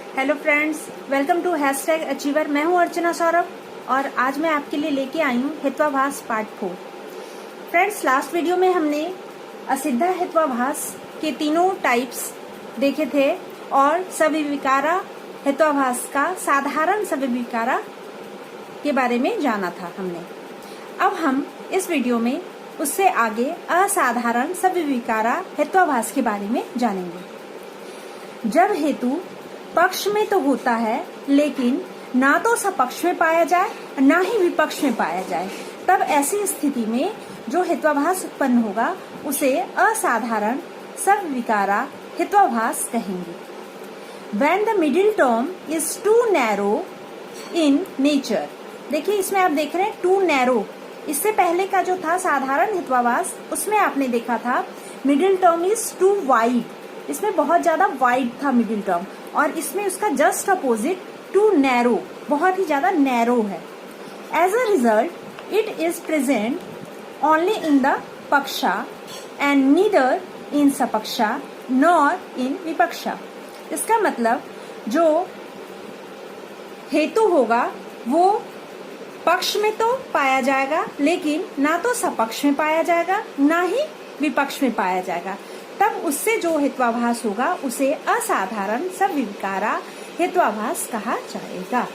Hello friends, welcome to #achiever. मैं हूं अर्चना सौरभ और आज मैं आपके लिए लेके आई हूं हेत्वाभास पार्ट 4। फ्रेंड्स, लास्ट वीडियो में हमने असिद्ध हेत्वाभास के तीनों टाइप्स देखे थे और सविकारा हेत्वाभास का साधारण सविकारा के बारे में जाना था हमने। अब हम इस वीडियो में उससे आगे असाधारण सविकारा हेत्वाभास के बारे में जानेंगे। जब हेतु पक्ष में तो होता है लेकिन ना तो सपक्ष में पाया जाए ना ही विपक्ष में पाया जाए, तब ऐसी स्थिति में जो हेत्वाभास उत्पन्न होगा उसे असाधारण सविकारा हेत्वाभास कहेंगे। When the middle term is too narrow in nature, देखिए इसमें आप देख रहे हैं too narrow। इससे पहले का जो था साधारण हेत्वाभास उसमें आपने देखा था middle term is too wide, इसमें बहुत ज्यादा वाइड था मिडिल टर्म, और इसमें उसका जस्ट अपोजिट टू नैरो, बहुत ही ज्यादा नैरो है। As a result it is present only in the paksha and neither in sapaksha nor in vipaksha. इसका मतलब जो हेतु होगा वो पक्ष में तो पाया जाएगा लेकिन ना तो सपक्ष में पाया जाएगा ना ही विपक्ष में पाया जाएगा, तब उससे जो हेत्वाभास होगा उसे असाधारण सविकारा हेत्वाभास कहा जाएगा।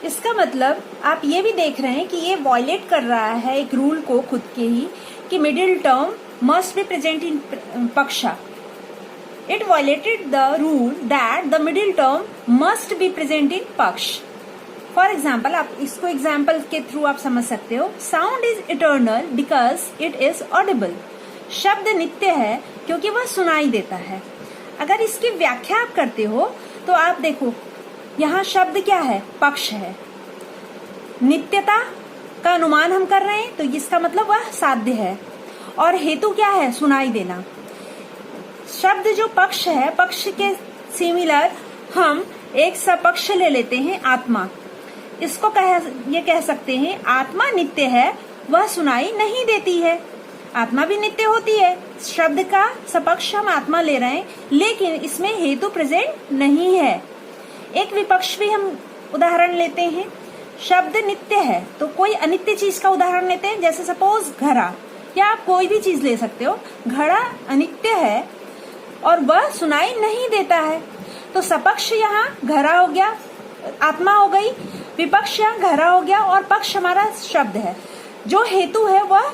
इसका मतलब आप ये भी देख रहे हैं कि ये वायलेट कर रहा है एक रूल को खुद के ही कि middle term must be present in paksha. It violated the rule that the middle term must be present in paksha. For example, आप इसको एग्जाम्पल के थ्रू आप समझ सकते हो। Sound is eternal because it is Audible. शब्द नित्य है क्योंकि वह सुनाई देता है। अगर इसकी व्याख्या आप करते हो तो आप देखो यहाँ शब्द क्या है, पक्ष है। नित्यता का अनुमान हम कर रहे हैं तो इसका मतलब वह साध्य है, और हेतु क्या है, सुनाई देना। शब्द जो पक्ष है, पक्ष के सिमिलर हम एक सपक्ष ले लेते हैं आत्मा। इसको ये कह सकते हैं आत्मा नित्य है, वह सुनाई नहीं देती है। आत्मा भी नित्य होती है। शब्द का सपक्ष हम आत्मा ले रहे हैं लेकिन इसमें हेतु प्रेजेंट नहीं है। एक विपक्ष भी हम उदाहरण लेते हैं। शब्द नित्य है तो कोई अनित्य चीज का उदाहरण लेते हैं, जैसे सपोज घड़ा, या आप कोई भी चीज ले सकते हो। घड़ा अनित्य है और वह सुनाई नहीं देता है, तो सपक्ष यहाँ घड़ा हो गया, आत्मा हो गई, विपक्ष यहाँ घड़ा हो गया और पक्ष हमारा शब्द है। जो हेतु है वह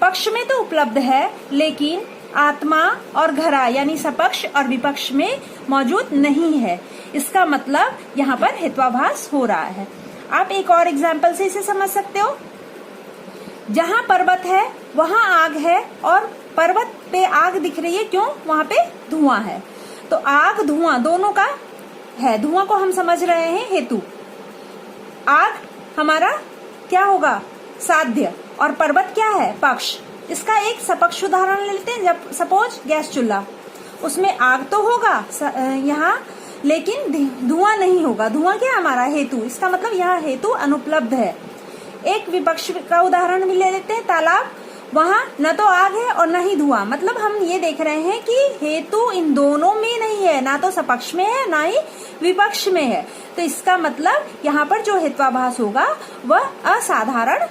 पक्ष में तो उपलब्ध है लेकिन आत्मा और घड़ा यानी सपक्ष और विपक्ष में मौजूद नहीं है। इसका मतलब यहाँ पर हेत्वाभास हो रहा है। आप एक और एग्जाम्पल से इसे समझ सकते हो। जहाँ पर्वत है वहाँ आग है और पर्वत पे आग दिख रही है, क्यों, वहाँ पे धुआं है। तो आग धुआं दोनों का है, धुआं को हम समझ रहे हैं हेतु। आग हमारा क्या होगा, साध्य, और पर्वत क्या है, पक्ष। इसका एक सपक्ष उदाहरण लेते हैं। जब सपोज गैस चूल्हा, उसमें आग तो होगा यहाँ लेकिन धुआं नहीं होगा। धुआं क्या है, हमारा हेतु। इसका मतलब यहाँ हेतु अनुपलब्ध है। एक विपक्ष का उदाहरण भी ले लेते हैं, तालाब, वहाँ न तो आग है और न ही धुआं। मतलब हम ये देख रहे हैं कि हेतु इन दोनों में नहीं है, ना तो सपक्ष में है ना ही विपक्ष में है। तो इसका मतलब यहाँ पर जो हेत्वाभास होगा वह असाधारण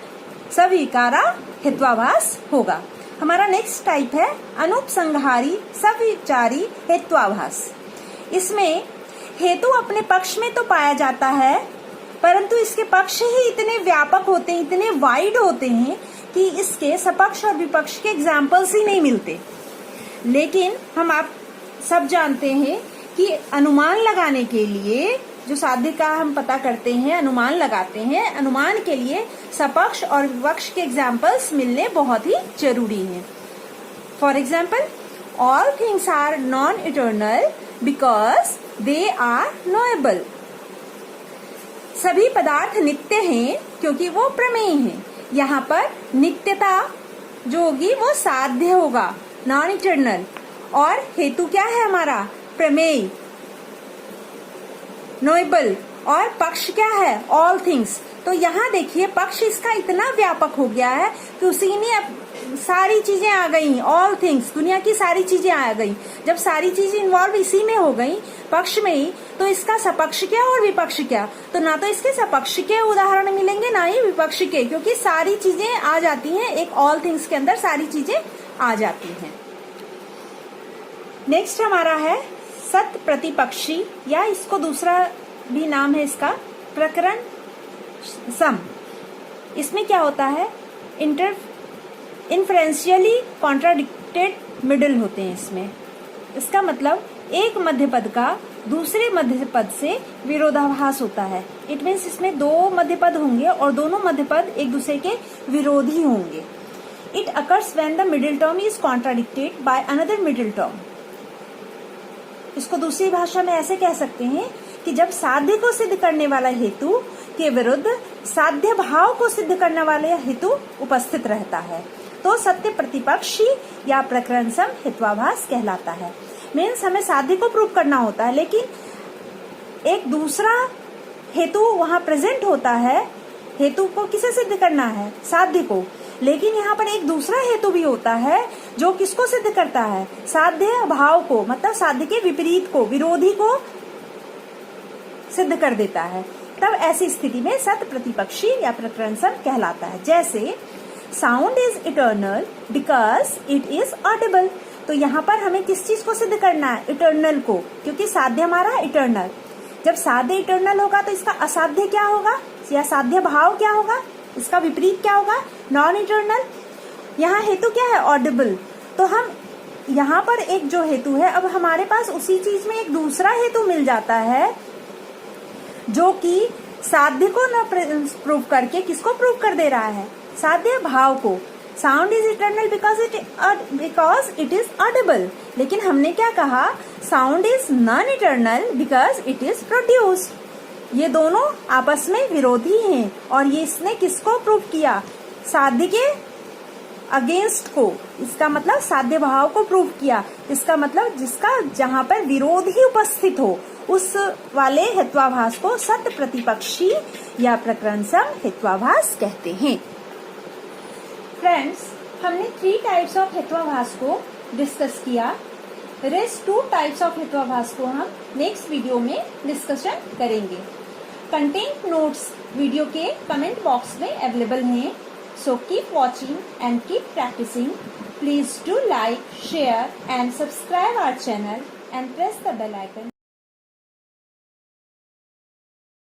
सविकारा हेत्वाभास होगा। हमारा नेक्स्ट टाइप है अनुपसंहारी सविचारी हेत्वाभास। इसमें हेतु अपने पक्ष में तो पाया जाता है परंतु इसके पक्ष ही इतने व्यापक होते हैं, इतने वाइड होते हैं कि इसके सपक्ष और विपक्ष के एग्जाम्पल्स ही नहीं मिलते। लेकिन हम आप सब जानते हैं कि अनुमान लगाने के लिए जो साध्य का हम पता करते हैं, अनुमान लगाते हैं, अनुमान के लिए सपक्ष और विपक्ष के एग्जाम्पल्स मिलने बहुत ही जरूरी हैं। For example, all things are non eternal because they are knowable. सभी पदार्थ नित्य हैं क्योंकि वो प्रमेय हैं। यहाँ पर नित्यता जो होगी वो साध्य होगा, नॉन इटर्नल, और हेतु क्या है हमारा, प्रमेय, नोएबल, और पक्ष क्या है, ऑल थिंग्स। तो यहाँ देखिए पक्ष इसका इतना व्यापक हो गया है कि उसी ने सारी चीजें आ गई, ऑल थिंग्स, दुनिया की सारी चीजें आ गई। जब सारी चीजें इन्वॉल्व इसी में हो गई, पक्ष में ही, तो इसका सपक्ष क्या और विपक्ष क्या? तो ना तो इसके सपक्ष के उदाहरण मिलेंगे, ना ही विपक्ष के, क्योंकि सारी चीजें आ जाती हैं, एक ऑल थिंग्स के अंदर सारी चीजें आ जाती हैं। नेक्स्ट हमारा है सत प्रतिपक्षी, या इसको दूसरा भी नाम है इसका प्रकरण सम। इसमें क्या होता है, इन्फ्रेंशियली कॉन्ट्राडिक्टेड मिडल होते हैं इसमें। इसका मतलब एक मध्य पद का दूसरे मध्य पद से विरोधाभास होता है। इट मीन्स इसमें दो मध्य पद होंगे और दोनों मध्य पद एक दूसरे के विरोधी होंगे। It occurs when the middle term is contradicted by another middle term. इसको दूसरी भाषा में ऐसे कह सकते हैं कि जब साध्य को सिद्ध करने वाला हेतु के विरुद्ध साध्य भाव को सिद्ध करने वाला हेतु उपस्थित रहता है, तो सत्य प्रतिपक्षी या प्रकरण सम हेत्वाभास कहलाता है। मीन्स हमें साध्य को प्रूव करना होता है, लेकिन एक दूसरा हेतु वहां प्रेजेंट होता है। हेतु को किसे सिद्ध करना है? साध्य को। लेकिन यहाँ पर एक दूसरा हेतु भी होता है जो किसको सिद्ध करता है? साध्य भाव को, मतलब साध्य के विपरीत को, विरोधी को सिद्ध कर देता है। तब ऐसी स्थिति में सत प्रतिपक्षी या प्रकरण सम कहलाता है। जैसे sound is eternal because it is Audible. तो यहाँ पर हमें किस चीज को सिद्ध करना है? इटर्नल को, क्योंकि साध्य हमारा इटर्नल। जब साध्य इटर्नल होगा तो इसका असाध्य क्या होगा, या साध्य भाव क्या होगा, इसका विपरीत क्या होगा? Non eternal. यहाँ हेतु क्या है? ऑडिबल। तो हम यहाँ पर एक जो हेतु है, अब हमारे पास उसी चीज में एक दूसरा हेतु मिल जाता है जो कि साध्य को न प्रूव करके किसको प्रूव कर दे रहा है? साध्य भाव को। Sound is eternal because it is Audible. लेकिन हमने क्या कहा? Sound is non eternal because it is produced. ये दोनों आपस में विरोधी हैं और ये इसने किसको प्रूव किया? साध्य के अगेंस्ट को। इसका मतलब साध्य भाव को प्रूव किया। इसका मतलब जिसका जहां पर विरोध ही उपस्थित हो उस वाले हेत्वाभास को सत प्रतिपक्षी या प्रकरण सम हेत्वाभास कहते हैं। फ्रेंड्स, हमने 3 टाइप्स ऑफ हेत्वाभास को डिस्कस किया। रेस्ट 2 टाइप्स ऑफ हेत्वाभास को हम नेक्स्ट वीडियो में डिस्कशन करेंगे। कंटेंट नोट्स वीडियो के कमेंट बॉक्स में अवेलेबल हैं। So keep watching and keep practicing. Please do like, share and subscribe our channel and press the bell icon